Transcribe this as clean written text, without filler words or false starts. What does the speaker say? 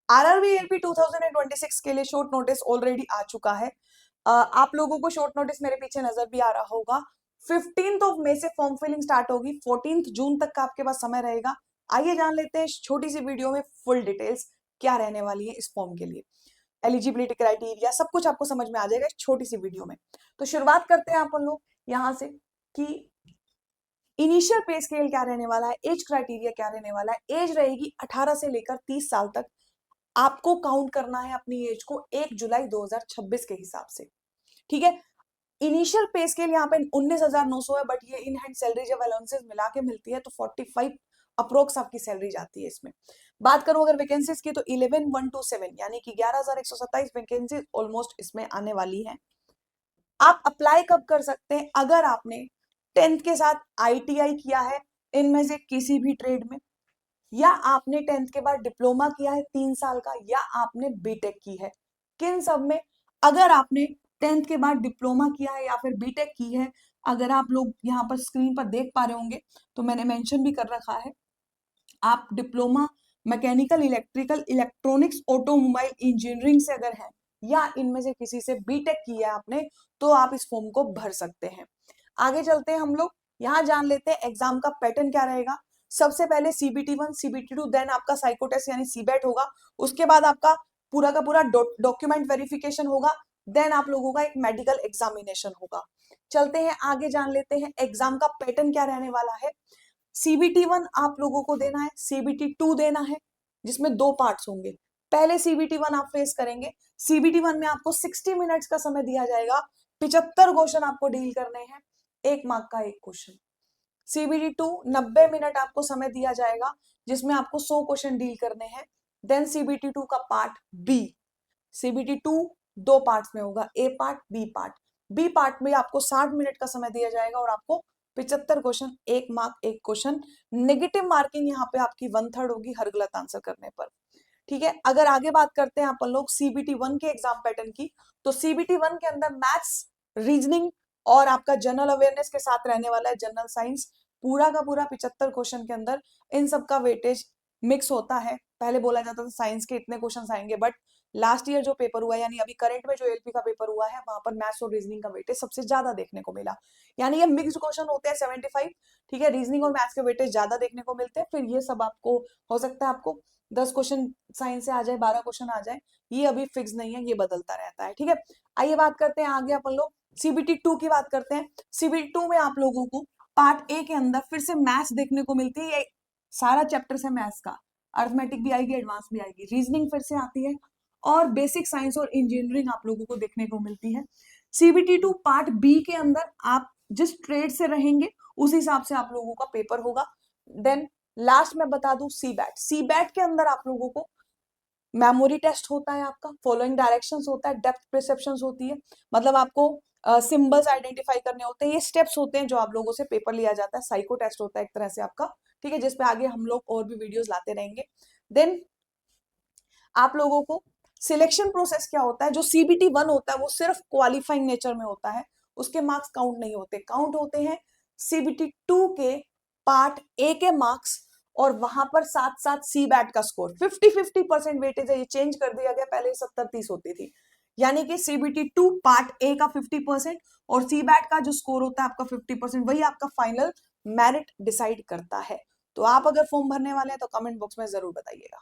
RRB LP 2026 के लिए short notice already आ चुका है। आप लोगों को शॉर्ट नोटिस मेरे पीछे नजर भी आ रहा होगा। 15 ऑफ मई से फॉर्म फिलिंग स्टार्ट होगी, 14 जून तक का आपके पास समय रहेगा। आइए जान लेते हैं छोटी सी वीडियो में फुल डिटेल्स क्या रहने वाली है इस फॉर्म के लिए। एलिजिबिलिटी क्राइटेरिया सब कुछ आपको समझ में आ जाएगा इस छोटी सी वीडियो में। तो शुरुआत करते हैं अपन लोग यहाँ से कि इनिशियल पे स्केल क्या रहने वाला है, एज क्राइटेरिया क्या रहने वाला है। एज रहेगी 18 से लेकर 30 साल तक। आपको काउंट करना है अपनी एज को 1 जुलाई 2026 के हिसाब से, ठीक है। इनिशियल पे स्केल यहाँ पे 19,900 है, बट ये इन हैंड सैलरी जब अलाउंसेस मिला के मिलती है तो 45 अप्रोक्स आपकी सैलरी जाती है इसमें। बात करूं अगर वैकेंसीज की तो 11,127 यानी कि 11,127 वैकेंसीज ऑलमोस्ट इसमें आने वाली है। आप अप्लाई कब कर सकते हैं? अगर आपने 10th के साथ आईटीआई किया है इनमें से किसी भी ट्रेड में, या आपने 10th के बाद डिप्लोमा किया है 3 साल का, या आपने बीटेक की है। किन सब में? अगर आपने 10th के बाद डिप्लोमा किया है या फिर बीटेक की है, अगर आप लोग यहाँ पर स्क्रीन पर देख पा रहे होंगे तो मैंने मेंशन भी कर रखा है। आप diploma mechanical, electrical, electronics, automobile engineering से अगर है, या इनमें से किसी से बीटेक किया है आपने, तो आप इस फॉर्म को भर सकते हैं। आगे चलते हैं हम लोग, यहाँ जान लेते हैं एग्जाम का पैटर्न क्या रहेगा। सबसे पहले CBT1, CBT2, देन आपका साइको टेस्ट यानी सीबैट होगा। उसके बाद आपका पूरा का पूरा डॉक्यूमेंट वेरिफिकेशन होगा। देन आप लोगों का एक मेडिकल एग्जामिनेशन होगा। चलते हैं आगे, जान लेते हैं एग्जाम का पैटर्न क्या रहने वाला है। CBT1 आप लोगों को देना है, CBT2 देना है, जिसमें 2 पार्ट्स होंगे। पहले CBT1 आप फेस करेंगे। CBT1 में आपको 60 मिनट्स का समय दिया जाएगा, 75 क्वेश्चन आपको डील करने हैं, 1 मार्क का 1 क्वेश्चन। CBT2 90 मिनट आपको समय दिया जाएगा, जिसमें आपको 100 क्वेश्चन डील करने हैं। देन CBT2 का पार्ट बी। CBT2 2 पार्ट्स में होगा, A part, B part. B part में आपको 60 मिनट का समय दिया जाएगा और आपको 75 question, 1 mark 1 question. Negative marking यहाँ पे आपकी 1/3 होगी हर गलत आंसर करने पर, ठीक है। अगर आगे बात करते हैं अपन लोग CBT1 के एग्जाम पैटर्न की, तो CBT1 के अंदर मैथ्स, रीजनिंग और आपका जनरल अवेयरनेस के साथ रहने वाला है जनरल साइंस। पूरा का पूरा 75 क्वेश्चन के अंदर इन सब का वेटेज मिक्स होता है। पहले बोला जाता था साइंस के इतने क्वेश्चन आएंगे, बट लास्ट ईयर जो पेपर हुआ यानी अभी करंट में जो एलपी का पेपर हुआ है वहां पर मैथ्स और रीजनिंग का वेटेज सबसे ज्यादा देखने को मिला। यानी ये मिक्स्ड क्वेश्चन होते हैं 75, ठीक है। रीजनिंग और मैथ्स के वेटेज ज्यादा देखने को मिलते हैं। फिर ये सब आपको हो सकता है आपको 10 क्वेश्चन साइंस से आ जाए, 12 क्वेश्चन आ जाए, ये अभी फिक्स नहीं है, ये बदलता रहता है, ठीक है। आइए बात करते हैं आगे अपन लोग CBT2 की बात करते हैं। CBT2 में आप लोगों को पार्ट ए के अंदर फिर से मैथ्स देखने को मिलती है। सारा चैप्टर है मैथ्स का, अर्थमेटिक भी आएगी, एडवांस भी आएगी, रीजनिंग फिर से आती है, और बेसिक साइंस और इंजीनियरिंग आप लोगों को देखने को मिलती है। CBT2 पार्ट बी के अंदर आप जिस ट्रेड से रहेंगे उस हिसाब से आप लोगों का पेपर होगा। देन लास्ट में बता दूं सीबैट के अंदर आप लोगों को मेमोरी टेस्ट होता है, आपका फॉलोइंग डायरेक्शंस होता है, डेप्थ परसेप्शंस होती है, मतलब आपको सिंबल्स आइडेंटिफाई करने होते हैं, ये स्टेप्स होते हैं जो आप लोगों से पेपर लिया जाता है। साइको टेस्ट होता है एक तरह से आपका, ठीक है, जिसपे आगे हम लोग और भी वीडियोस लाते रहेंगे। देन आप लोगों को सिलेक्शन प्रोसेस क्या होता है। जो CBT1 होता है वो सिर्फ क्वालिफाइंग नेचर में होता है, उसके मार्क्स काउंट नहीं होते, काउंट होते हैं CBT2 के पार्ट ए के मार्क्स, और वहां पर साथ साथ CBAT का स्कोर 50-50% वेटेज है, ये चेंज कर दिया गया, पहले 70-30 होती थी। यानी कि CBT2 पार्ट ए का 50% और CBAT का जो स्कोर होता है आपका 50%, वही आपका फाइनल मेरिट डिसाइड करता है। तो आप अगर फॉर्म भरने वाले हैं तो कमेंट बॉक्स में जरूर बताइएगा।